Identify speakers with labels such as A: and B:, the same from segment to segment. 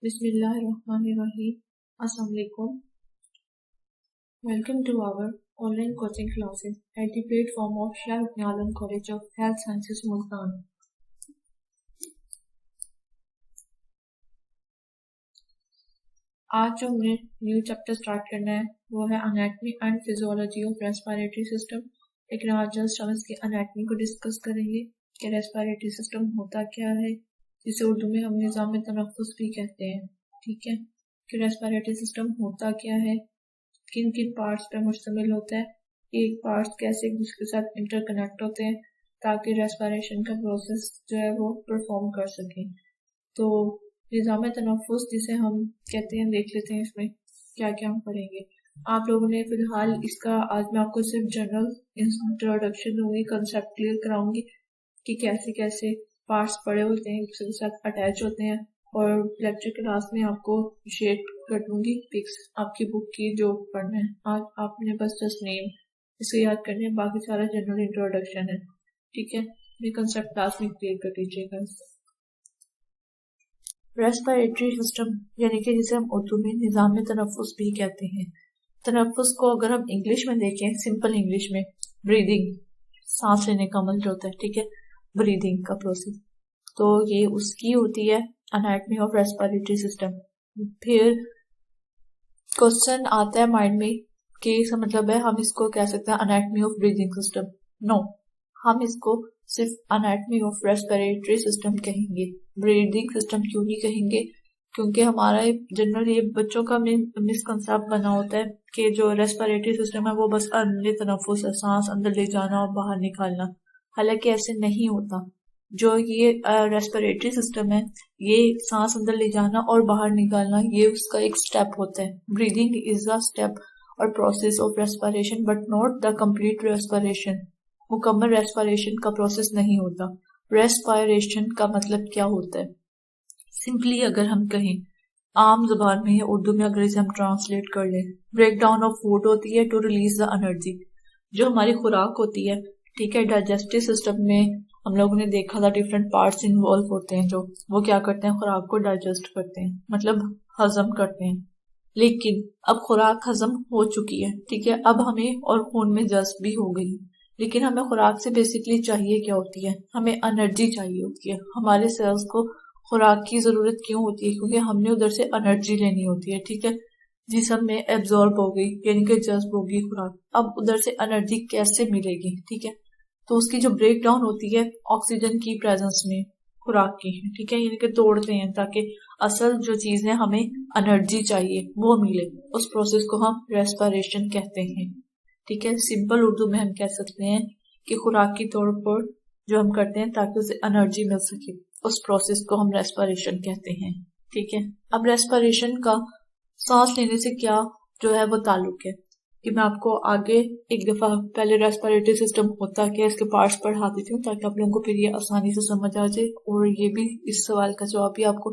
A: Bismillahirrahmanirrahim. Assalamu alaikum. Welcome to our online coaching classes at the platform of Shah Ibn Alam College of Health Sciences, Multan. आज जो हमने new chapter start करना है वो है anatomy and physiology of respiratory system. लेकिन आज just हम इसकी एनाटॉमी को डिस्कस करेंगे कि रेस्पिरेटरी सिस्टम होता क्या है, जिसे उर्दू में हम निज़ाम तनफ़ुस भी कहते हैं। ठीक है, कि रेस्पिरेटरी सिस्टम होता क्या है, किन किन पार्ट्स पे मुश्तमिल होता है, एक पार्ट्स कैसे एक दूसरे के साथ इंटरकनेक्ट होते हैं ताकि रेस्पिरेशन का प्रोसेस जो है वो परफॉर्म कर सकें। तो निज़ाम तनफ़ुस जिसे हम कहते हैं, देख लेते हैं इसमें क्या क्या हम पढ़ेंगे। आप लोगों ने फिलहाल इसका आज मैं आपको सिर्फ जनरल इंट्रोडक्शन दूंगी, कंसेप्ट क्लियर कराऊंगी कि कैसे कैसे पार्ट्स पड़े होते हैं, एक दूसरे के साथ अटैच होते हैं। और लेक्चर क्लास में आपको शेयर कर दूंगी पिक्स आपकी बुक की जो पढ़ना है। आज आपने बस जस्ट नेम इसे याद करने है, बाकी सारा जनरल इंट्रोडक्शन है। ठीक है, ये कंसेप्ट क्लास में क्लियर कर दीजिएगा। रेस्पिरेटरी सिस्टम यानी कि जिसे हम उर्दू में निज़ाम तनफ़ुस भी कहते हैं। तनफ़ुस को अगर हम इंग्लिश में देखें, सिंपल इंग्लिश में ब्रीदिंग, सांस लेने का अमल जो होता है, ठीक है, ब्रीदिंग का प्रोसेस, तो ये उसकी होती है एनाटॉमी ऑफ रेस्पिरेटरी सिस्टम। फिर क्वेश्चन आता है माइंड में कि इसका मतलब है हम इसको कह सकते हैं anatomy of breathing system. No, हम इसको सिर्फ एनाटॉमी ऑफ रेस्पिरेटरी सिस्टम कहेंगे। ब्रीदिंग सिस्टम क्यों नहीं कहेंगे? क्योंकि हमारा जनरल ये बच्चों का मिसकंसेप्ट बना होता है कि जो रेस्पिरेटरी सिस्टम है वो बस अंदर तनफ़ुस है, सांस अंदर ले जाना और बाहर निकालना। हालांकि ऐसे नहीं होता। जो ये रेस्पिरेटरी सिस्टम है, ये सांस अंदर ले जाना और बाहर निकालना, ये उसका एक स्टेप होता है। ब्रीदिंग इज अ स्टेप और process of respiration but not the complete respiration. मुकम्मल रेस्पिरेशन का प्रोसेस नहीं होता। रेस्पिरेशन का मतलब क्या होता है? सिंपली अगर हम कहें आम जुबान में या उर्दू में, अगर इसे हम ट्रांसलेट कर लें, ब्रेक डाउन ऑफ फूड होती है टू रिलीज द एनर्जी। जो हमारी खुराक होती है, ठीक है, डाइजेस्टिव सिस्टम में हम लोगों ने देखा था डिफरेंट पार्ट्स इन्वॉल्व होते हैं, जो वो क्या करते हैं, खुराक को डाइजेस्ट करते हैं, मतलब हजम करते हैं। लेकिन अब खुराक हजम हो चुकी है, ठीक है, अब हमें और खून में जज्ब भी हो गई, लेकिन हमें खुराक से बेसिकली चाहिए क्या होती है? हमें एनर्जी चाहिए होती है। हमारे सेल्स को खुराक की जरूरत क्यों होती है? क्योंकि हमने उधर से एनर्जी लेनी होती है, ठीक है, जिसम में एब्जॉर्ब हो गई यानी कि जज्ब होगी खुराक। अब उधर से एनर्जी कैसे मिलेगी? ठीक है, तो उसकी जो ब्रेक डाउन होती है ऑक्सीजन की प्रेजेंस में खुराक की, ठीक है, यानी कि तोड़ते हैं ताकि असल जो चीज है, हमें एनर्जी चाहिए, वो मिले। उस प्रोसेस को हम रेस्पिरेशन कहते हैं। ठीक है, सिंपल उर्दू में हम कह सकते हैं कि खुराक की तोड़ फोड़ जो हम करते हैं ताकि उसे एनर्जी मिल सके, उस प्रोसेस को हम रेस्पिरेशन कहते हैं। ठीक है, अब रेस्पिरेशन का सांस लेने से क्या जो है वो ताल्लुक है, कि मैं आपको आगे एक दफा पहले रेस्पिरेटरी सिस्टम होता क्या इसके पार्ट्स पढ़ा देती हूँ ताकि आप लोगों को फिर ये आसानी से समझ आ जाए। और ये भी इस सवाल का जवाब भी आपको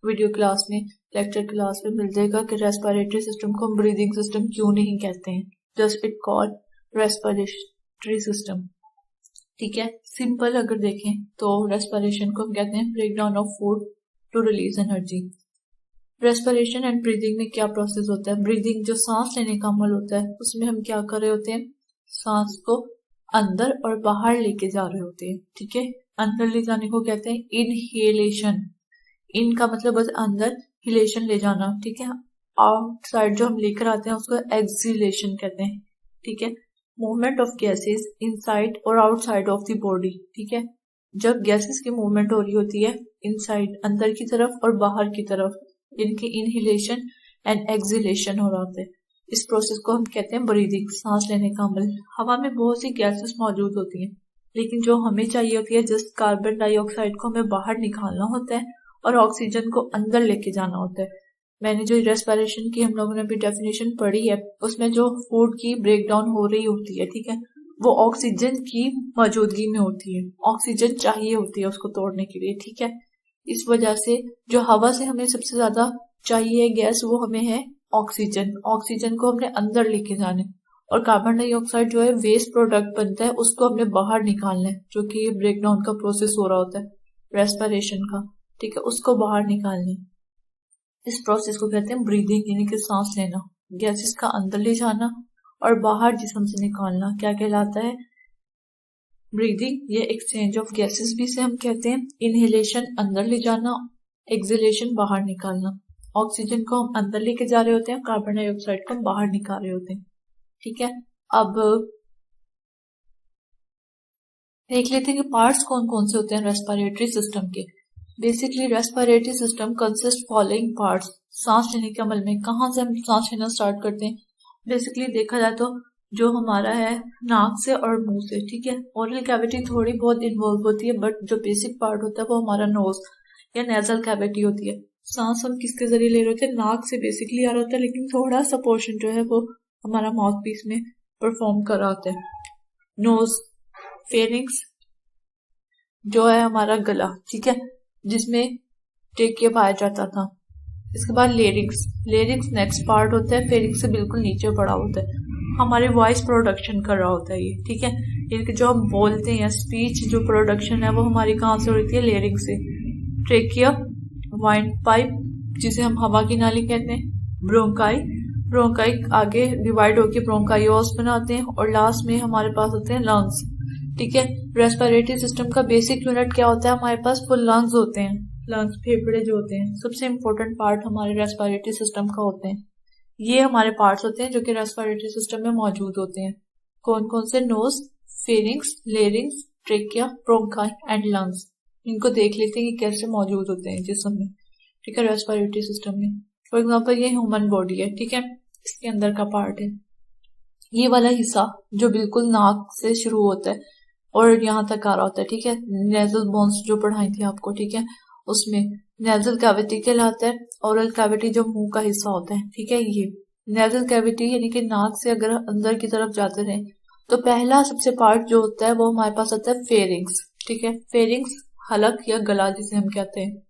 A: वीडियो क्लास में, लेक्चर क्लास में मिल जाएगा कि रेस्पिरेटरी सिस्टम को हम ब्रीदिंग सिस्टम क्यों नहीं कहते हैं, just it called respiratory system. ठीक है, सिंपल अगर देखें तो रेस्पिरेशन को हम कहते हैं break down of food to release energy. Respiration and breathing में क्या प्रोसेस होता है? ब्रीदिंग जो सांस लेने का अमल होता है, उसमें हम क्या कर रहे होते हैं? सांस को अंदर और बाहर लेके जा रहे होते हैं। ठीक है, अंदर ले जाने को कहते हैं इनहेलेशन। इन का मतलब बस अंदर, हिलेशन ले जाना, ठीक है। आउटसाइड जो हम लेकर आते हैं उसको एक्सहिलेशन कहते हैं। ठीक है, मूवमेंट ऑफ गैसेस इनसाइड और आउटसाइड ऑफ द बॉडी। ठीक है, जब गैसेस की मूवमेंट हो रही होती है इनसाइड अंदर की तरफ और बाहर की तरफ, इनकी इनहिलेशन एंड एक्सहिलेशन हो रहा होता है, इस प्रोसेस को हम कहते हैं ब्रीदिंग, सांस लेने का अमल। हवा में बहुत सी गैसेस मौजूद होती हैं, लेकिन जो हमें चाहिए होती है जस्ट कार्बन डाइऑक्साइड को हमें बाहर निकालना होता है और ऑक्सीजन को अंदर लेके जाना होता है। मैंने जो रेस्पिरेशन की हम लोगों ने भी डेफिनेशन पढ़ी है, उसमें जो फूड की ब्रेक डाउन हो रही होती है, ठीक है, वो ऑक्सीजन की मौजूदगी में होती है। ऑक्सीजन चाहिए होती है उसको तोड़ने के लिए। ठीक है, इस वजह से जो हवा से हमें सबसे ज्यादा चाहिए गैस, वो हमें है ऑक्सीजन। ऑक्सीजन को हमने अंदर लेके जाना, और कार्बन डाइऑक्साइड जो है वेस्ट प्रोडक्ट बनता है, उसको हमने बाहर निकालना है, जो कि ब्रेक डाउन का प्रोसेस हो रहा होता है रेस्पिरेशन का। ठीक है, उसको बाहर निकालना है। इस प्रोसेस को कहते हैं ब्रीदिंग, यानी कि सांस लेना, गैसेस का अंदर ले जाना और बाहर जिस्म से निकालना क्या कहलाता है? ब्रीदिंग। ये एक्सचेंज ऑफ गैसेस भी से हम कहते हैं। इनहेलेशन अंदर ले जाना, एक्सहेलेशन बाहर निकालना। ऑक्सीजन को हम अंदर लेके जा रहे होते हैं, कार्बन डाइऑक्साइड को हम बाहर निकाल रहे होते हैं। ठीक है, अब देख लेते हैं कि पार्ट्स कौन कौन से होते हैं रेस्पिरेटरी सिस्टम के। Basically respiratory system consist following parts. सांस लेने के अमल में कहाँ से हम सांस लेना स्टार्ट करते हैं? बेसिकली देखा जाए तो जो हमारा है नाक से और मुंह से। ठीक है, ओरल कैविटी थोड़ी बहुत इन्वॉल्व होती है, बट जो बेसिक पार्ट होता है वो हमारा नोज या नेजल कैविटी होती है। सांस हम किसके जरिए ले रहे होते हैं? नाक से बेसिकली आ रहा होता है, लेकिन थोड़ा सा पोर्शन जो है वो हमारा माउथ पीस में परफॉर्म कर रहा होता है। नोज, फेरिंग्स जो है हमारा गला, ठीक है, जिसमें ट्रेकिया पाया जाता था। इसके बाद लेरिंग्स। लेरिंग्स नेक्स्ट पार्ट होता है, फेरिंग्स से बिल्कुल नीचे पड़ा होता है, हमारी वॉइस प्रोडक्शन कर रहा होता है ये। ठीक है, यानी कि जो हम बोलते हैं, स्पीच जो प्रोडक्शन है वो हमारी कहाँ से होती है? लेरिंग से। ट्रेकिया, वाइंड पाइप जिसे हम हवा की नाली कहते हैं, ब्रोंकाई। ब्रोंकाई आगे डिवाइड होकर ब्रोंकाइओस बनाते हैं और लास्ट में हमारे पास होते हैं लंग्स। ठीक है, रेस्पिरेटरी सिस्टम का बेसिक यूनिट क्या होता है? हमारे पास फुल लंग्स होते हैं। लंग्स, फेफड़े जो होते हैं, सबसे इंपॉर्टेंट पार्ट हमारे रेस्पिरेटरी सिस्टम का होते हैं। ये हमारे पार्ट्स होते हैं जो कि रेस्पिरेटरी सिस्टम में मौजूद होते हैं। कौन कौन से? Nose, pharynx, larynx, trachea, bronchi and lungs. इनको देख लेते हैं कि कैसे मौजूद होते हैं जिस्म में। ठीक है, रेस्पिरेटरी सिस्टम में। फॉर एग्जाम्पल ये ह्यूमन बॉडी है, ठीक है, इसके अंदर का पार्ट है ये वाला हिस्सा जो बिल्कुल नाक से शुरू होता है और यहाँ तक आ रहा होता है। ठीक है, नेजल बोन्स जो पढ़ाई थी आपको, ठीक है, उसमें नेजल कैविटी कहलाता है। ओरल कैविटी जो मुंह का हिस्सा होता है। ठीक है, ये नेजल कैविटी यानी कि नाक से अगर अंदर की तरफ जाते रहे तो पहला सबसे पार्ट जो होता है वो हमारे पास आता है फेरिंग्स। ठीक है, फेरिंग्स हलक या गला जिसे हम कहते हैं।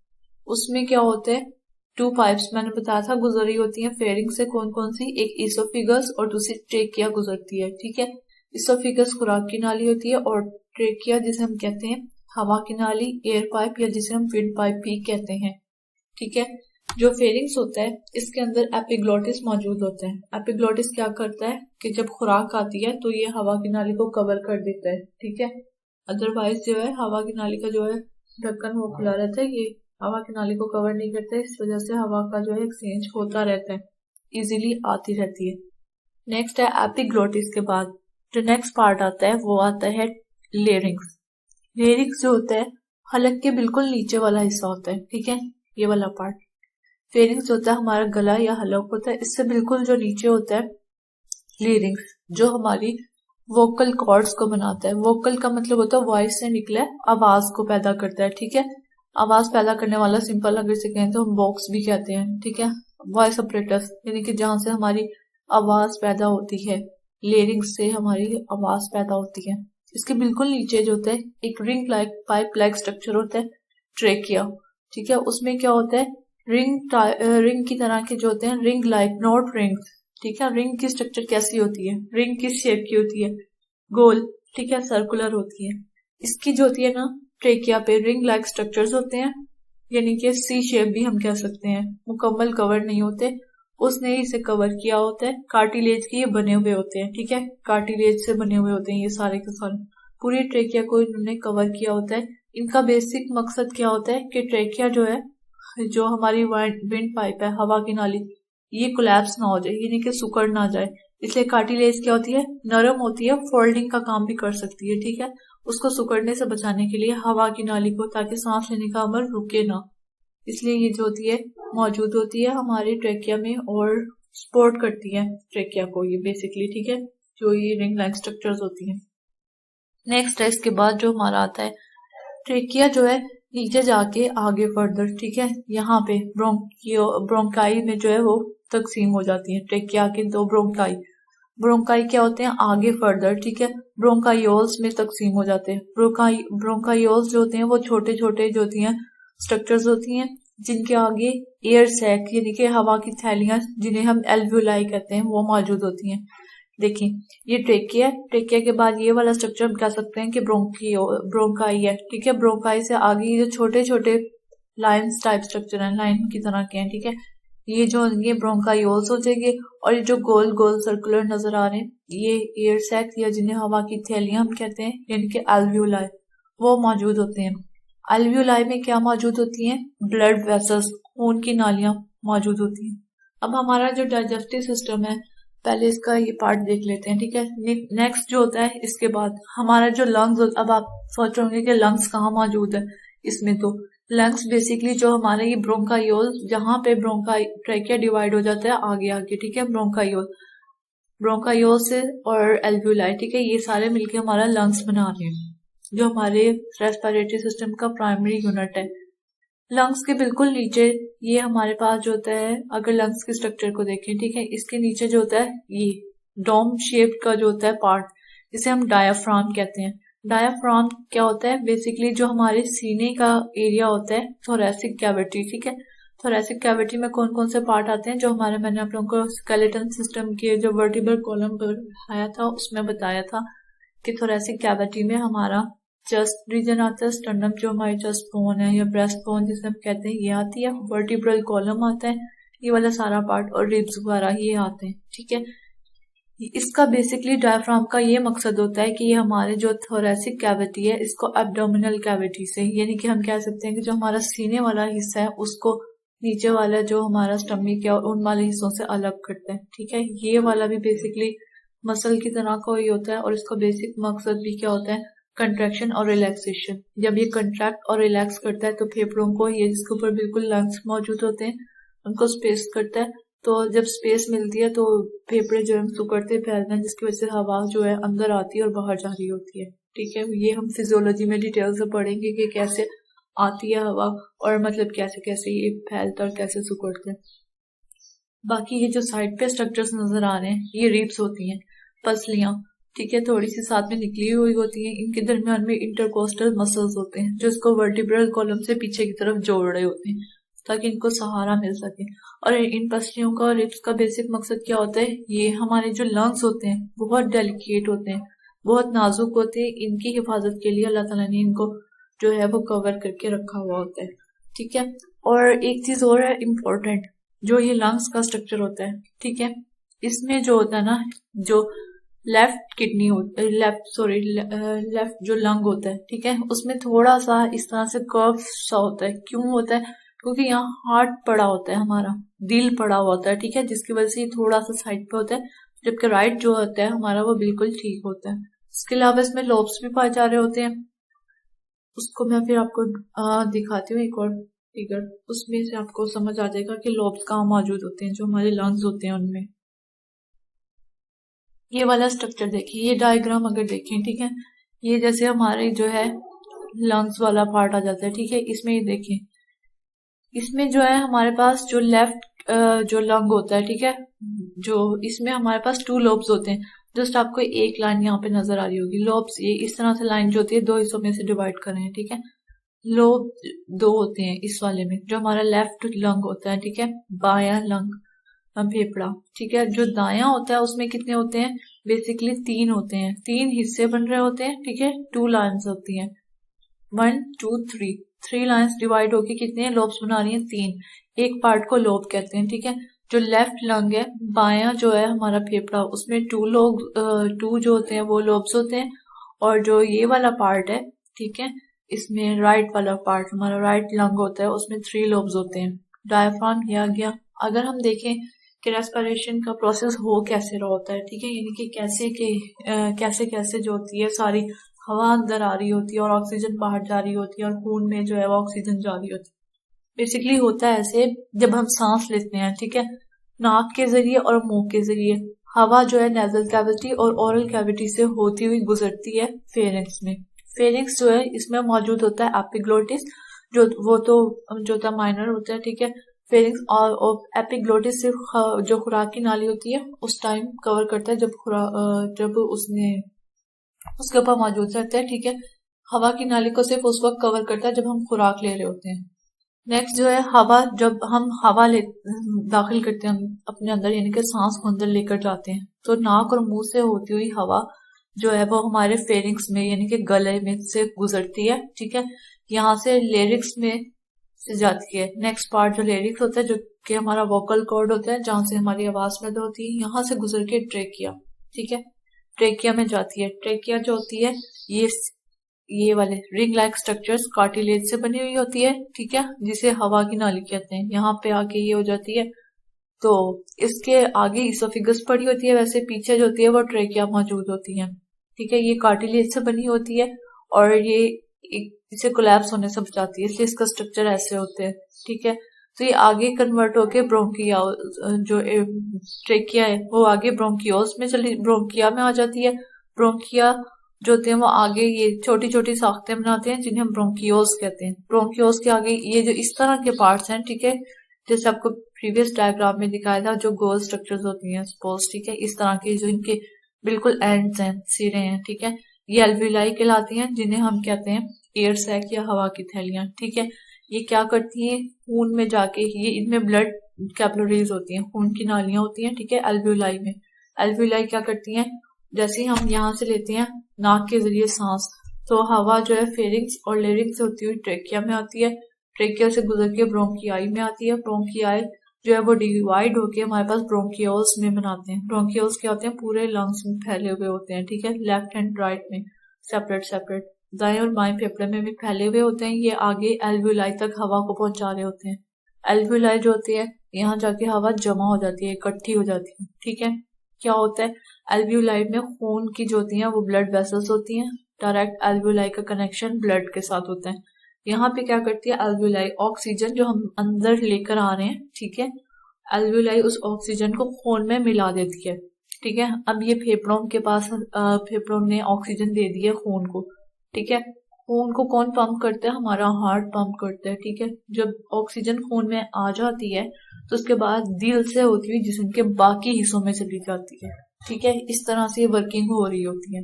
A: उसमें क्या होते हैं? 2 पाइप्स मैंने बताया था गुजरी होती हैं फेरिंग से। कौन कौन सी? एक इसोफिगस और दूसरी ट्रेकिया गुजरती है। ठीक है, इसोफिगस खुराक की नाली होती है और ट्रेकिया जिसे हम कहते हैं हवा की नाली, एयर पाइप या जिसे हम विंड पाइप भी कहते हैं। ठीक है, जो फेरिंग्स होता है इसके अंदर एपिग्लोटिस मौजूद होता है। एपिग्लोटिस क्या करता है कि जब खुराक आती है तो ये हवा की नाली को कवर कर देता है। ठीक है, अदरवाइज जो है हवा की नाली का जो है ढक्कन वो खुला रहता है, ये हवा की नाली को कवर नहीं करता है, इस वजह से हवा का जो है एक्सचेंज होता रहता है, इजीली आती रहती है। नेक्स्ट है एपिग्लोटिस के बाद जो नेक्स्ट पार्ट आता है वो आता है लेरिंग्स। लेरिंग्स जो होता है हलक के बिल्कुल नीचे वाला हिस्सा होता है। ठीक है, ये वाला पार्ट। फेरिंग्स होता है हमारा गला या हलक होता है, इससे बिल्कुल जो नीचे होता है लेरिंग्स, जो हमारी वोकल कॉर्ड्स को बनाता है। वोकल का मतलब होता है वॉइस से निकले आवाज को पैदा करता है। ठीक है, आवाज पैदा करने वाला सिंपल अगर से कहें तो हम बॉक्स भी कहते हैं। ठीक है, वॉइस ऑपरेटर्स यानी कि जहां से हमारी आवाज पैदा होती है, लेरिंग्स से हमारी आवाज पैदा होती है। इसके बिल्कुल नीचे जो होता है एक ring like pipe like structure होता है, ट्रेकिया। ठीक है, उसमें क्या होता है रिंग की तरह के जो होते हैं, रिंग लाइक नॉट रिंग। ठीक है, रिंग की स्ट्रक्चर कैसी होती है? रिंग किस शेप की होती है? गोल। ठीक है, सर्कुलर होती है। इसकी जो होती है ना ट्रेकिया पे रिंग लाइक स्ट्रक्चर्स होते हैं, यानी कि सी शेप भी हम कह सकते हैं। मुकम्मल कवर नहीं होते, उसने इसे कवर किया होता है। कार्टिलेज के ये बने हुए होते हैं। ठीक है, कार्टिलेज से बने हुए होते हैं ये सारे के सारे। पूरी ट्रेकिया को इन्होंने कवर किया होता है। इनका बेसिक मकसद क्या होता है कि ट्रेकिया जो है, जो हमारी विंड पाइप है, हवा की नाली, ये कोलैप्स ना हो जाए, यानी कि सुकड़ ना जाए। इसलिए कार्टिलेज क्या होती है? नरम होती है, फोल्डिंग का काम भी कर सकती है। ठीक है, उसको सुकड़ने से बचाने के लिए हवा की नाली को, ताकि सांस लेने का अमल रुके ना, इसलिए ये जो होती है मौजूद होती है हमारी ट्रेकिया में और सपोर्ट करती है ट्रेकिया को ये बेसिकली। ठीक है, जो ये रिंग लाइक स्ट्रक्चर्स होती हैं। नेक्स्ट है इसके बाद जो हमारा आता है ट्रेकिया जो है नीचे जाके आगे फर्दर। ठीक है, यहाँ पे ब्रोंकाई में जो है वो तकसीम हो जाती है। ट्रेकिया के 2 ब्रोंकाई। ब्रोंकाई क्या होते हैं? आगे फर्दर। ठीक है, ब्रोंकाइओल्स में तकसीम हो जाते हैं। ब्रोंकाइओल्स जो होते हैं वो छोटे छोटे जो होती हैं स्ट्रक्चर्स होती हैं, जिनके आगे एयर सैक यानी कि हवा की थैलियां, जिन्हें हम एल्वियोलाई कहते हैं, वो मौजूद होती हैं। देखिए, ये ट्रेकिया है। ट्रेकिया के बाद ये वाला स्ट्रक्चर हम कह सकते हैं कि ब्रोंकाई है। ठीक है, ब्रोंकाई से आगे ये जो छोटे छोटे लाइन्स टाइप स्ट्रक्चर हैं, लाइन की तरह के हैं। ठीक है, ये जो होंगे ब्रोंकायोल्स हो जाएंगे, और ये जो गोल गोल सर्कुलर नजर आ रहे हैं ये एयर सैक्स या जिन्हें हवा की थैलियां हम कहते हैं, यानी कि एल्वियोलाई, वो मौजूद होते हैं। एल्वियोलाई में क्या मौजूद होती हैं? ब्लड वेसल्स, खून की नालियां मौजूद होती हैं। अब हमारा जो डाइजेस्टिव सिस्टम है, पहले इसका ये पार्ट देख लेते हैं, ठीक है। नेक्स्ट जो होता है इसके बाद हमारा जो लंग्स, अब आप सोच रहे होंगे कि लंग्स कहाँ मौजूद है इसमें, तो लंग्स बेसिकली जो हमारा ये ब्रोंकायोल, जहाँ पे ट्रैकिया डिवाइड हो जाता है आगे आगे, ठीक है, ब्रोंकायोल से और एल्वियोलाई, ठीक है, ये सारे मिलके हमारा लंग्स बना रहे हैं, जो हमारे रेस्पिरेटरी सिस्टम का प्राइमरी यूनिट है। लंग्स के बिल्कुल नीचे ये हमारे पास जो होता है, अगर लंग्स के स्ट्रक्चर को देखें, ठीक है, इसके नीचे जो होता है ये डोम शेप्ड का जो होता है पार्ट, इसे हम डायाफ्राम कहते हैं। डायाफ्राम क्या होता है? बेसिकली जो हमारे सीने का एरिया होता है, थोरैसिक कैविटी, ठीक है। थोरैसिक कैविटी में कौन कौन से पार्ट आते हैं, जो हमारे, मैंने आप लोगों को स्केलेटन सिस्टम के जो वर्टिब्रल कॉलम पढ़ाया था उसमें बताया था कि थोरैसिक कैविटी में हमारा चेस्ट रीजन आता है, स्टर्नम जो हमारी चेस्ट बोन है या ब्रेस्ट बोन जिसे हम कहते हैं, ये आती है। वर्टिब्रल कॉलम आता है, ये वाला सारा पार्ट, और रिब्स वगैरह ये आते हैं, ठीक है। इसका बेसिकली डायफ्राम का ये मकसद होता है कि ये हमारे जो थोरैसिक कैविटी है इसको एब्डोमिनल कैविटी से, यानी कि हम कह सकते हैं कि जो हमारा सीने वाला हिस्सा है उसको नीचे वाला जो हमारा स्टमक है उन वाले हिस्सों से अलग करता है, ठीक है। ये वाला भी बेसिकली मसल की तरह का ही होता है, और इसका बेसिक मकसद भी क्या होता है? कंट्रैक्शन और रिलैक्सेशन। जब ये कंट्रैक्ट और रिलैक्स करता है तो फेफड़ों को, ये जिसके ऊपर बिल्कुल लंग्स मौजूद होते हैं, उनको स्पेस करता है। तो जब स्पेस मिलती है तो फेफड़े जो है सुकड़ते फैलते हैं, जिसकी वजह से हवा जो है अंदर आती है और बाहर जा रही होती है, ठीक है। ये हम फिजियोलॉजी में डिटेल से पढ़ेंगे कि कैसे आती है हवा, और मतलब कैसे कैसे ये फैलता और कैसे सुकड़ते हैं। बाकी ये जो साइड पे स्ट्रक्चर्स नजर आ रहे हैं, ये रिब्स होती हैं, पसलियां, ठीक है, थोड़ी सी साथ में निकली हुई होती हैं। इनके दरमियान में इंटरकोस्टल मसल्स होते हैं, जो इसको वर्टिब्रल कॉलम से पीछे की तरफ जोड़ रहे होते हैं ताकि इनको सहारा मिल सके। और इन पसलियों का और रिब्स का बेसिक मकसद क्या होता है? ये हमारे जो लंग्स होते हैं बहुत डेलिकेट होते हैं, बहुत नाजुक होते हैं, इनकी हिफाजत के लिए अल्लाह ताला ने इनको जो है वो कवर करके रखा हुआ होता है, ठीक है। और एक चीज और है इम्पोर्टेंट, जो ये लंग्स का स्ट्रक्चर होता है, ठीक है, इसमें जो होता है ना, जो लेफ्ट किडनी लेफ्ट जो लंग होता है, ठीक है, उसमें थोड़ा सा इस तरह से कर्व सा होता है। क्यों होता है? क्योंकि यहाँ हार्ट पड़ा होता है, हमारा दिल पड़ा हुआ होता है, ठीक है, जिसकी वजह से थोड़ा सा साइड पे होता है, जबकि राइट जो होता है हमारा वो बिल्कुल ठीक होता है। इसके अलावा इसमें लोब्स भी पाए जा रहे होते हैं, उसको मैं फिर आपको दिखाती हूँ एक और फिगर, उसमें से आपको समझ आ जाएगा कि लोब्स कहाँ मौजूद होते हैं, जो हमारे लंग्स होते हैं उनमें। ये वाला स्ट्रक्चर देखिए, ये डायग्राम अगर देखें, ठीक है, ये जैसे हमारे जो है लंग्स वाला पार्ट आ जाता है, ठीक है। इसमें ये देखें, इसमें जो है हमारे पास जो लेफ्ट जो लंग होता है, ठीक है, जो इसमें हमारे पास 2 लोब्स होते हैं। जस्ट आपको एक लाइन यहाँ पे नजर आ रही होगी, लोब्स ये इस तरह से लाइन जो होती है 2 हिस्सों में से डिवाइड कर रहे हैं, ठीक है। लोब 2 होते हैं इस वाले में, जो हमारा लेफ्ट लंग होता है, ठीक है, बायां लंग फेफड़ा, ठीक है। जो दायां होता है उसमें कितने होते हैं? बेसिकली 3 होते हैं, 3 हिस्से बन रहे होते हैं, ठीक है, 2 लाइन्स होती हैं, 1 2 3 लाइन्स डिवाइड होके कितने लोब्स बना रही हैं? 3। एक पार्ट को लोब कहते हैं, ठीक है। जो लेफ्ट लंग है, बायां जो है हमारा फेफड़ा, उसमें 2 जो होते हैं वो लोब्स होते हैं, और जो ये वाला पार्ट है, ठीक है, इसमें राइट वाला पार्ट हमारा राइट लंग होता है, उसमें 3 लोब्स होते हैं। डायफ्राम ये आ गया। अगर हम देखें कि रेस्पिरेशन का प्रोसेस हो कैसे रहा होता है, ठीक है, यानी कि कैसे कैसे जो होती है सारी हवा अंदर आ रही होती है और ऑक्सीजन बाहर जा रही होती है, और खून में जो है वो ऑक्सीजन जा रही होती है। बेसिकली होता है ऐसे, जब हम सांस लेते हैं, ठीक है, नाक के जरिए और मुंह के जरिए हवा जो है नेजल कैविटी और ओरल कैविटी से होती हुई गुजरती है फेरिंक्स में। फेरिंक्स जो है इसमें मौजूद होता है एपिग्लोटिस, जो होता है माइनर होता है, ठीक है। फेरिंक्स और एपिग्लोटिस सिर्फ जो खुराक की नाली होती है उस टाइम कवर करता है, जब उसके ऊपर मौजूद रहता है, ठीक है। हवा की नाली को सिर्फ उस वक्त कवर करता है जब हम खुराक ले रहे होते हैं। नेक्स्ट जो है हवा, जब हम हवा दाखिल करते हैं अपने अंदर, यानी कि सांस को अंदर लेकर जाते हैं, तो नाक और मुंह से होती हुई हवा जो है वो हमारे फेरिंक्स में यानी कि गले में से गुजरती है, ठीक है। यहाँ से लेरिक्स में से जाती है। नेक्स्ट पार्ट जो लेरिक्स होता है, जो कि हमारा वोकल कॉर्ड होता है, जहां से हमारी आवाज पैदा होती है, यहाँ से गुजर के ट्रेकिया, ठीक है, ट्रेकिया में जाती है। ट्रेकिया जो होती है ये वाले रिंग लाइक स्ट्रक्चर्स कार्टिलेज से बनी हुई होती है, ठीक है, जिसे हवा की नाली कहते हैं। यहाँ पे आके ये हो जाती है, तो इसके आगे इसोफिगस पड़ी होती है, वैसे पीछे जो होती है वो ट्रेकिया मौजूद होती है, ठीक है। ये कार्टिलेज से बनी होती है और ये इसे कोलैप्स होने से बचाती है, इसलिए इसका स्ट्रक्चर ऐसे होते हैं, ठीक है। तो ये आगे कन्वर्ट होके ब्रोंकिया, जो ट्रेकिया है वो आगे ब्रोंकियोस में ब्रोंकिया में आ जाती है। ब्रोंकिया जो होते हैं वो आगे ये छोटी छोटी साख्तें बनाते हैं, जिन्हें हम ब्रोंकियोस कहते हैं। ब्रोंकियोस के आगे ये जो इस तरह के पार्ट्स हैं, ठीक है, जैसे आपको प्रीवियस डायग्राम में दिखाया था, जो गोल स्ट्रक्चर्स होती हैं सपोज, ठीक है, इस तरह के जो इनके बिल्कुल एंड्स हैं, सिरे हैं, ठीक है, ये एल्विलाई कहलाती हैं, जिन्हें हम कहते हैं एयर सैक या हवा की थैलियां, ठीक है। ये क्या करती हैं, खून में जाके, ये इनमें ब्लड कैपिलरीज होती हैं, खून की नालियां होती हैं, ठीक है, एल्विलाई में। एल्विलाई क्या करती हैं, जैसे ही हम यहाँ से लेते हैं नाक के जरिए सांस, तो हवा जो है फेरिंग्स और लेरिंग्स से होती हुई ट्रेकिया में आती है, ट्रेकिया से गुजर के ब्रोंकियाई में आती है। ब्रोंकियाई जो है वो डिवाइड होके हमारे पास ब्रोंकियोल्स में बनाते हैं। ब्रोंकियोल्स क्या होते हैं, पूरे लंग्स में फैले हुए होते हैं, ठीक है, लेफ्ट एंड राइट में सेपरेट सेपरेट, दाएं और बाएं फेफड़े में भी फैले हुए होते हैं। ये आगे एल्वियोलाई तक हवा को पहुंचा रहे होते हैं। एल्वियोलाई जो होती है, यहाँ जाके हवा जमा हो जाती है, इकट्ठी हो जाती है, ठीक है। क्या होता है, एल्वियोलाई में खून की जो होती है वो ब्लड वेसल्स होती हैं, डायरेक्ट एल्वियोलाई का कनेक्शन ब्लड के साथ होता है। यहाँ पे क्या करती है एल्वियोलाई, ऑक्सीजन जो हम अंदर लेकर आ रहे हैं, ठीक है, एल्वियोलाई उस ऑक्सीजन को खून में मिला देती है, ठीक है। अब ये फेफड़ों के पास, फेफड़ों ने ऑक्सीजन दे दी है खून को, ठीक है। खून को कौन पंप करता है, हमारा हार्ट पंप करता है, ठीक है। जब ऑक्सीजन खून में आ जाती है तो उसके बाद दिल से होती हुई जिस्म के बाकी हिस्सों में चली जाती है, ठीक है। इस तरह से वर्किंग हो रही होती है।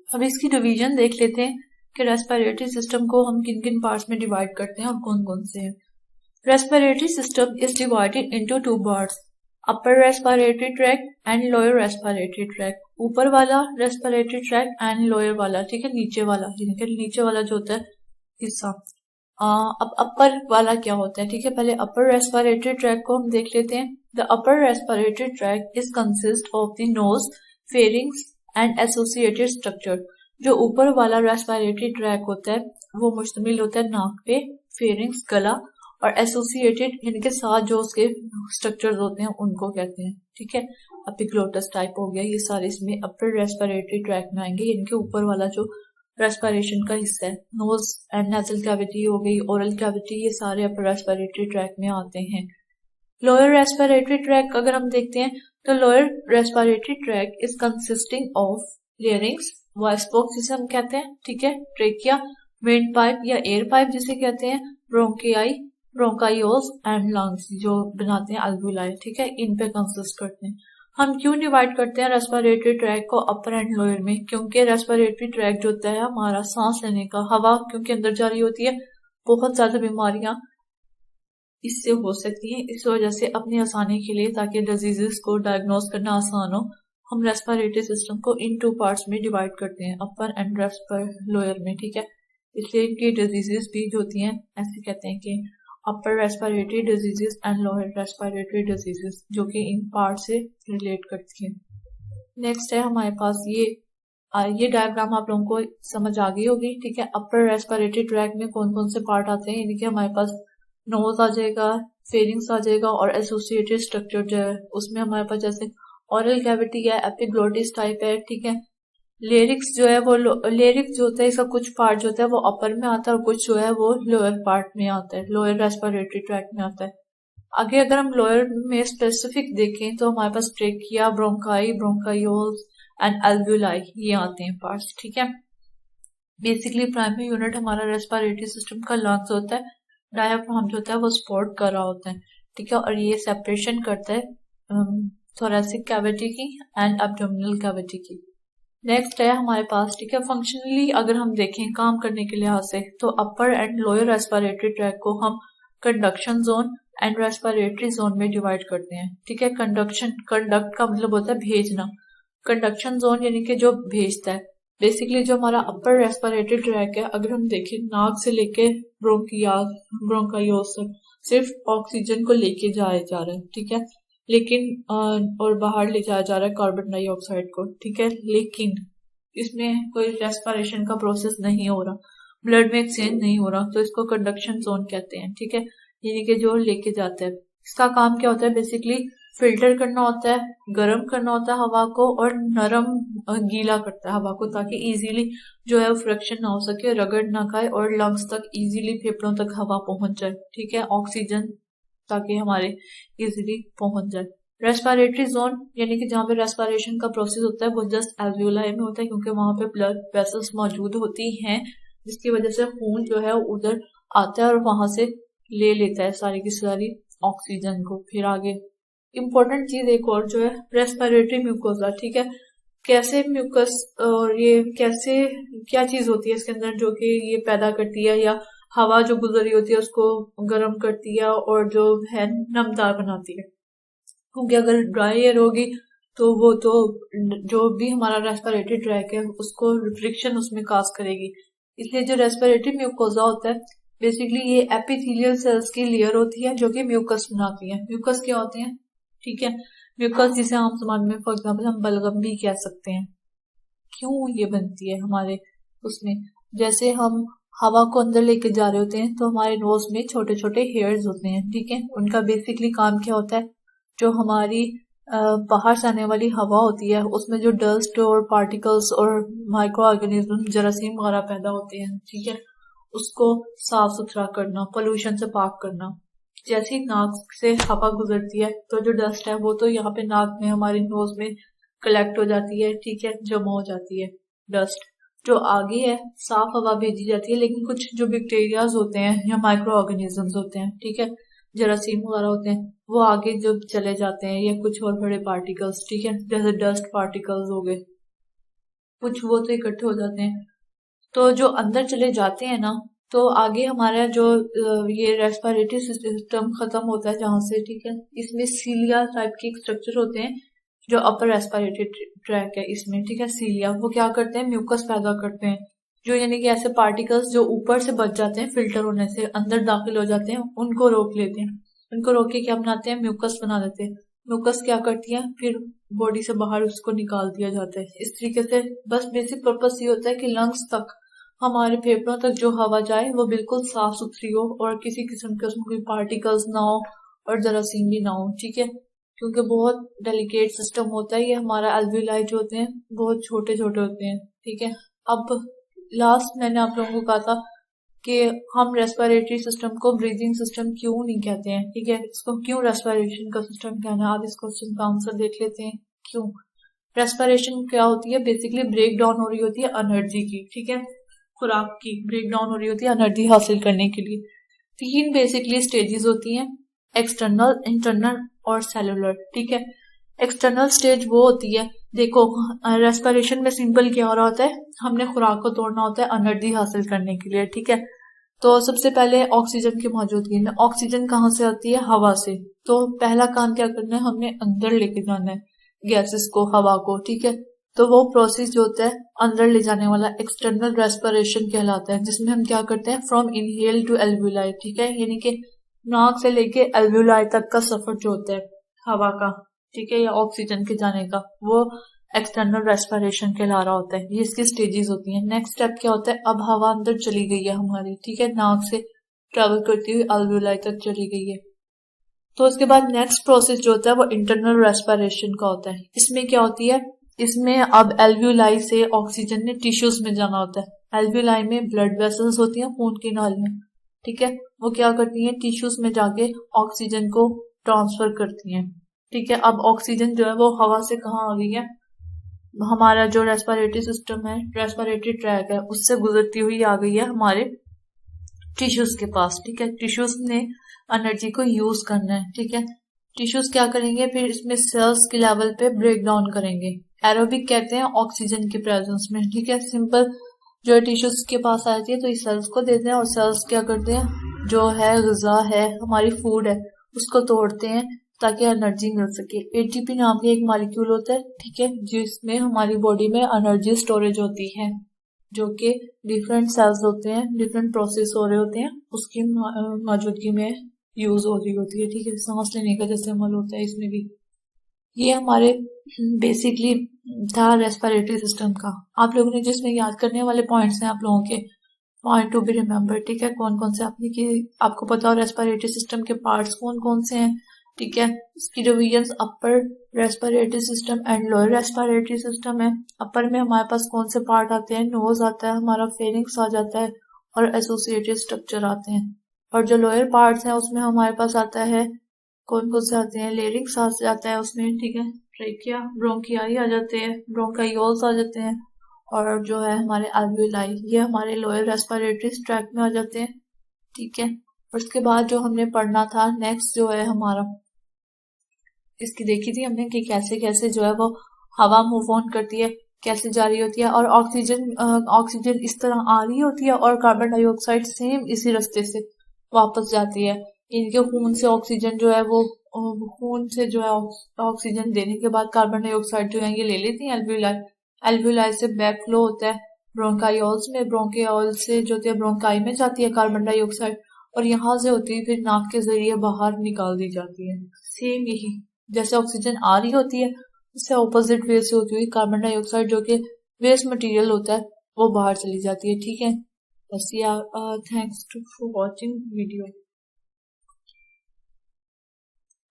A: अब इसकी डिवीजन देख लेते हैं कि रेस्पिरेटरी सिस्टम को हम किन किन पार्ट्स में डिवाइड करते हैं और कौन कौन से हैं। Respiratory system is divided into two parts, upper respiratory tract and lower respiratory tract. ऊपर वाला रेस्पिरेटरी ट्रैक्ट एंड लोअर वाला, ठीक है, नीचे वाला, नीचे वाला जो होता है हिस्सा। अब अपर वाला क्या होता है, ठीक है, पहले अपर रेस्पिरेटरी ट्रैक्ट को हम देख लेते हैं। The upper respiratory tract is consist of the nose, pharynx and associated structure. जो ऊपर वाला रेस्पिरेटरी ट्रैक होता है वो मुश्तमिल होता है नाक पे, फेरिंग्स गला, और एसोसिएटेड इनके साथ जो उसके स्ट्रक्चर्स होते हैं उनको कहते हैं, ठीक है। एपिग्लोटस टाइप हो गया, ये सारे इसमें अपर रेस्पिरेटरी ट्रैक में आएंगे। इनके ऊपर वाला जो रेस्पिरेशन का हिस्सा है, नोज एंड नेजल कैविटी हो गई, ओरल कैविटी, ये सारे अपर रेस्पिरेटरी ट्रैक में आते हैं। लोअर रेस्पिरेटरी ट्रैक अगर हम देखते हैं तो lower respiratory tract is consisting of larynx, voice box जिसे हम कहते हैं, ठीक है, ट्रेकिया, विंड पाइप या एयर पाइप जिसे कहते हैं, ब्रोंकियाई, ब्रोंकाइओस एंड लंग्स जो बनाते हैं एल्वियोलाई, ठीक है, इन पे कंसिस्ट करते हैं। हम क्यों डिवाइड करते हैं रेस्पिरेटरी ट्रैक को अपर एंड लोअर में, क्योंकि रेस्पिरेटरी ट्रैक जो होता है हमारा सांस लेने का, हवा क्योंकि अंदर जा रही होती है, बहुत ज्यादा बीमारियां इससे हो सकती हैं। इस वजह से अपनी आसानी के लिए, ताकि डिजीजेस को डायग्नोज करना आसान हो, हम रेस्पिरेटरी सिस्टम को इन टू पार्ट्स में डिवाइड करते हैं, अपर एंड लोअर में, ठीक है। इसलिए इनकी डिजीजेस भी जो होती हैं ऐसे कहते हैं कि upper respiratory diseases and lower respiratory diseases, जो कि इन पार्ट से रिलेट करती है। नेक्स्ट है हमारे पास ये डायग्राम आप लोगों को समझ आ गई होगी, ठीक है। अपर रेस्पिरेटरी ट्रैक में कौन कौन से पार्ट आते हैं, यानी कि हमारे पास नोज आ जाएगा, फेरिंग्स आ जाएगा, और एसोसिएटेड स्ट्रक्चर जो है उसमें हमारे पास जैसे ओरल कैविटी है, एपिग्लोटिस टाइप है, ठीक है। लेरिक्स जो है वो, लेरिक्स जो होता है इसका कुछ पार्ट जो होता है वो अपर में आता है और कुछ जो है वो लोअर पार्ट में आता है, लोअर रेस्पिरेटरी ट्रैक में आता है। आगे अगर हम लोअर में स्पेसिफिक देखें तो हमारे पास ट्रेकिया, ब्रोंकाई, ब्रोंकाइओल्स एंड एल्वियोलाई, ये आते हैं पार्ट्स, ठीक है। बेसिकली प्राइमरी यूनिट हमारा रेस्पिरेटरी सिस्टम का लंग्स होता है, डायाफ्राम जो होता है वो सपोर्ट कर रहा होता है, ठीक है, और ये सेपरेशन करता है थोरैसिक कैविटी की एंड एब्डोमिनल कैविटी की। नेक्स्ट है हमारे पास, ठीक है, फंक्शनली अगर हम देखें काम करने के लिहाज से, तो अपर एंड लोअर रेस्पिरेटरी ट्रैक को हम conduction zone and respiratory zone में डिवाइड करते हैं, ठीक है। कंडक्ट का मतलब होता है भेजना, कंडक्शन जोन यानी कि जो भेजता है, बेसिकली जो हमारा अपर रेस्पिरेटरी ट्रैक है, अगर हम देखें नाक से लेके ब्रोंकायोस तक सिर्फ ऑक्सीजन को लेके जाया जा रहा है, ठीक है, लेकिन और बाहर ले जाया जा रहा है कार्बन डाइऑक्साइड को, ठीक है, लेकिन इसमें कोई रेस्पिरेशन का प्रोसेस नहीं हो रहा, ब्लड में एक्सचेंज नहीं हो रहा, तो इसको कंडक्शन जोन कहते हैं, ठीक है, यानी कि जो लेके जाता है। इसका काम क्या होता है, बेसिकली फिल्टर करना होता है, गर्म करना होता है हवा को, और नरम गीला करता है हवा को, ताकि इजीली जो है फ्रिक्शन ना हो सके, रगड़ ना खाए, और लंग्स तक इजीली, फेफड़ों तक हवा पहुंच जाए, ठीक है, ऑक्सीजन ताकि हमारे इजीली पहुंच जाए। रेस्पिरेटरी जोन यानी कि जहाँ पे रेस्पिरेशन का प्रोसेस होता है वो जस्ट एल्वियोलाई में होता है, क्योंकि वहां पे ब्लड वेसल्स मौजूद होती हैं, जिसकी वजह से खून जो है उधर आता है और वहां से ले लेता है सारी की सारी ऑक्सीजन को। फिर आगे इम्पोर्टेंट चीज एक और जो है रेस्पिरेटरी म्यूकोसा, ठीक है, कैसे म्यूकस और ये कैसे क्या चीज होती है इसके अंदर जो कि ये पैदा करती है, या हवा जो गुजर रही होती है उसको गर्म करती है और जो है नमदार बनाती है, क्योंकि अगर ड्राई एयर होगी तो वो तो जो भी हमारा रेस्पिरेटरी ट्रैक है उसको फ्रिक्शन उसमें काज करेगी। इसलिए जो रेस्पिरेटरी म्यूकोसा होता है बेसिकली ये एपिथेलियल सेल्स की लेयर होती है जो कि म्यूकस बनाती है। म्यूकस क्या होते हैं, ठीक है, म्यूकस जिसे आम जबान में फॉर एग्जाम्पल हम बलगम भी कह सकते हैं। क्यों ये बनती है हमारे उसमें, जैसे हम हवा को अंदर लेके जा रहे होते हैं तो हमारे नोज में छोटे छोटे हेयर्स होते हैं, ठीक है, उनका बेसिकली काम क्या होता है, जो हमारी बाहर से आने वाली हवा होती है उसमें जो डस्ट और पार्टिकल्स और माइक्रो ऑर्गेनिज्म जरासीम वगैरह पैदा होते हैं, ठीक है, उसको साफ सुथरा करना, पोल्यूशन से पाक करना। जैसे ही नाक से हवा गुजरती है तो जो डस्ट है वो तो यहाँ पे नाक में हमारे नोज में कलेक्ट हो जाती है, ठीक है, जमा हो जाती है डस्ट, जो आगे है साफ हवा भेजी जाती है, लेकिन कुछ जो बैक्टीरियाज होते हैं या माइक्रो ऑर्गेनिजम्स होते हैं, ठीक है, जरासीम वगैरह होते हैं, वो आगे जब चले जाते हैं, या कुछ और बड़े पार्टिकल्स, ठीक है, जैसे डस्ट पार्टिकल्स हो गए कुछ, वो तो इकट्ठे हो जाते हैं, तो जो अंदर चले जाते हैं ना, तो आगे हमारा जो ये रेस्पिरेटरी सिस्टम खत्म होता है जहां से, ठीक है, इसमें सीलिया टाइप के स्ट्रक्चर होते हैं जो अपर रेस्पिरेटरी ट्रैक है इसमें, ठीक है, सीलिया वो क्या करते हैं, म्यूकस पैदा करते हैं, जो यानी कि ऐसे पार्टिकल्स जो ऊपर से बच जाते हैं फिल्टर होने से, अंदर दाखिल हो जाते हैं, उनको रोक लेते हैं, उनको रोक के क्या बनाते हैं, म्यूकस बना देते हैं। म्यूकस क्या करती है, फिर बॉडी से बाहर उसको निकाल दिया जाता है। इस तरीके से बस बेसिक पर्पस ये होता है कि लंग्स तक, हमारे फेफड़ों तक जो हवा जाए वो बिल्कुल साफ सुथरी हो और किसी किस्म के उसमें कोई पार्टिकल्स ना हो और जरासीम भी ना हो, ठीक है, क्योंकि बहुत डेलिकेट सिस्टम होता है ये, हमारा एल्वियोलाई जो होते हैं बहुत छोटे छोटे होते हैं, ठीक है। अब लास्ट मैंने आप लोगों को कहा था कि हम रेस्पिरेटरी सिस्टम को ब्रीदिंग सिस्टम क्यों नहीं कहते हैं, ठीक है, इसको क्यों रेस्पिरेशन का सिस्टम कहना है। आज इस क्वेश्चन का आंसर देख लेते हैं। क्यों रेस्पिरेशन क्या होती है, बेसिकली ब्रेक डाउन हो रही होती है एनर्जी की, ठीक है, खुराक की ब्रेक डाउन हो रही होती है एनर्जी हासिल करने के लिए। 3 बेसिकली स्टेजेस होती हैं, एक्सटर्नल, इंटरनल और सेलुलर, ठीक है। एक्सटर्नल स्टेज वो होती है, देखो रेस्पिरेशन में सिंपल क्या हो रहा होता है, हमने खुराक को तोड़ना होता है एनर्जी हासिल करने के लिए, ठीक है। तो सबसे पहले ऑक्सीजन की मौजूदगी में, ऑक्सीजन कहाँ से आती है, हवा से, तो पहला काम क्या करना है, हमने अंदर लेके जाना है गैसेस को, हवा को, ठीक है। तो वो प्रोसेस जो होता है अंदर ले जाने वाला एक्सटर्नल रेस्पिरेशन कहलाता है, जिसमें हम क्या करते हैं, फ्रॉम इनहेल टू एल्वियोलाई, ठीक है, यानी कि नाक से लेके एल्वियोलाई तक का सफर जो होता है हवा का, ठीक है, या ऑक्सीजन के जाने का, वो एक्सटर्नल रेस्पिरेशन कहला रहा होता है। ये इसकी स्टेजेस होती हैं। नेक्स्ट स्टेप क्या होता है, अब हवा अंदर चली गई है हमारी, ठीक है, नाक से ट्रेवल करती हुई एल्वियोलाई तक चली गई है, तो उसके बाद नेक्स्ट प्रोसेस जो होता है वो इंटरनल रेस्पिरेशन का होता है। इसमें क्या होती है, इसमें अब एल्वियोलाई से ऑक्सीजन ने टिश्यूज में जाना होता है। एल्वियोलाई में ब्लड वेसल्स होती हैं, खून की नालियां, ठीक है, वो क्या करती हैं, टिश्यूज में जाके ऑक्सीजन को ट्रांसफर करती हैं, ठीक है। अब ऑक्सीजन जो है वो हवा से कहाँ आ गई है, हमारा जो रेस्पिरेटरी सिस्टम है, रेस्पिरेटरी ट्रैक है, उससे गुजरती हुई आ गई है हमारे टिश्यूज के पास, ठीक है। टिश्यूज ने एनर्जी को यूज करना है, ठीक है। टिश्यूज क्या करेंगे, फिर इसमें सेल्स के लेवल पे ब्रेक डाउन करेंगे, एरोबिक कहते हैं ऑक्सीजन के प्रेजेंस में, ठीक है। सिंपल जो टिश्यूज के पास आती है तो इस सेल्स को देते हैं, और सेल्स क्या करते हैं, जो है ग़िज़ा है, हमारी फूड है, उसको तोड़ते हैं ताकि एनर्जी मिल सके। एटीपी नाम का एक मॉलिक्यूल होता है, ठीक है, जिसमें हमारी बॉडी में एनर्जी स्टोरेज होती है, जो कि डिफरेंट सेल्स होते हैं, डिफरेंट प्रोसेस हो रहे होते हैं, उसकी मौजूदगी में यूज हो रही होती है, ठीक है। सांस लेने का जैसे अमल होता है इसमें भी। ये हमारे बेसिकली था रेस्पिरेटरी सिस्टम का। आप लोगों ने जिसमें याद करने वाले पॉइंट्स हैं आप लोगों के, पॉइंट टू बी रिमेम्बर, ठीक है, कौन कौन से आपने कि आपको पता हो रेस्पिरेटरी सिस्टम के पार्ट्स कौन कौन से हैं, ठीक है। इसकी division upper respiratory system and lower respiratory system है। अपर में हमारे पास कौन से पार्ट आते हैं, नोज आता है हमारा, फेरिंक्स आ जाता है और एसोसिएटेड स्ट्रक्चर आते हैं। और जो लोअर पार्ट्स हैं उसमें हमारे पास आता है, कौन कौन से आते हैं, लेरिंग्स आ जाता है उसमें, ठीक है, ट्रेकिया, ब्रोंकियाई आ जाते हैं, ब्रोंकायोल्स आ जाते हैं, और जो है हमारे एल्वियोलाई, ये हमारे लोअर रेस्पिरेटरी ट्रैक्ट में आ जाते हैं, ठीक है। और उसके बाद जो हमने पढ़ना था नेक्स्ट जो है हमारा, इसकी देखी थी हमने कि कैसे कैसे जो है वो हवा मूव ऑन करती है, कैसे जा रही होती है, और ऑक्सीजन इस तरह आ रही होती है और कार्बन डाइऑक्साइड सेम इसी रास्ते से वापस जाती है। इनके खून से ऑक्सीजन जो है वो खून से जो है ऑक्सीजन देने के बाद कार्बन डाइऑक्साइड जो है ये ले लेती है एल्वियोलाई। एल्वियोलाई से बैक फ्लो होता है ब्रोंकायोल्स में, ब्रोंकायोल से जो है ब्रोंकाई में जाती है कार्बन डाइऑक्साइड, और यहाँ से होती है फिर नाक के जरिए बाहर निकाल दी जाती है। सेम यही जैसे ऑक्सीजन आ रही होती है उससे ऑपोजिट वे से होती हुई कार्बन डाइऑक्साइड जो कि वेस्ट मटेरियल होता है वो बाहर चली जाती है, ठीक है। बस यार, थैंक्स फॉर वॉचिंग वीडियो।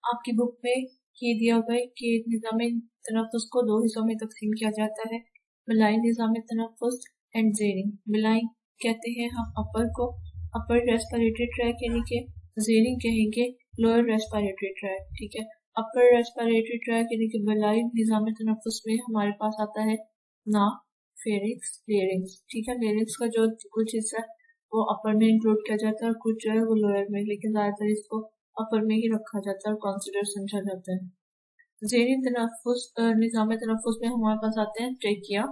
A: आपकी बुक में ये दिया हुआ है कि निज़ाम तनफ्फुस को दो हिस्सों में तकसीम किया जाता है, मलाई निज़ाम तनफ्फुस एंड ज़ेरिंग। मलाई कहते हैं हम अपर को, अपर रेस्पिरेटरी ट्रैक, यानी कि ज़ेरिंग कहेंगे लोअर रेस्पिरेटरी ट्रैक, ठीक है। अपर रेस्पिरेटरी ट्रैक यानी कि मलाई निज़ाम तनफ्फुस में हमारे पास आता है नाक, फेरिंक्स, लेरिंग्स, ठीक है। लेरिंग्स का जो कुछ हिस्सा वो अपर में इंक्लूड किया जाता है, कुछ जो है वो लोअर में, लेकिन ज़्यादातर इसको अपर में ही रखा जाता है और कंसिडर समझा जाता है। ज़ेरी तनफ्फुस निज़ाम तनफ्फुस में हमारे पास आते हैं ट्रेकिया,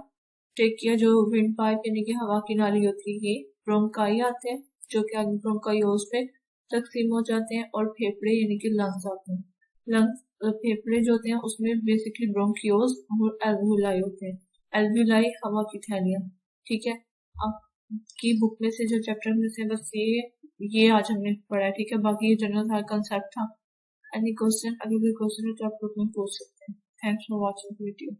A: ट्रेकिया जो विंड पाइप यानी कि हवा की नाली होती है, ब्रोंकाई आते हैं जो कि आगे ब्रोंकायोल्स में तकसीम हो जाते हैं, और फेफड़े यानी कि लंग्स आते हैं। लंग्स फेफड़े जो होते हैं उसमें बेसिकली ब्रोंकियोल्स और एल्वियोलाई होते हैं। एल्वियोलाई हवा की थैलियां, ठीक है। आपकी बुक में से जो चैप्टर में से बस ये आज हमने पढ़ा है, ठीक है। बाकी ये जनरल हर कंसेप्ट था। एनी क्वेश्चन, अगर कोई क्वेश्चन है तो आप लोग में पूछ सकते हैं। Thanks for watching video.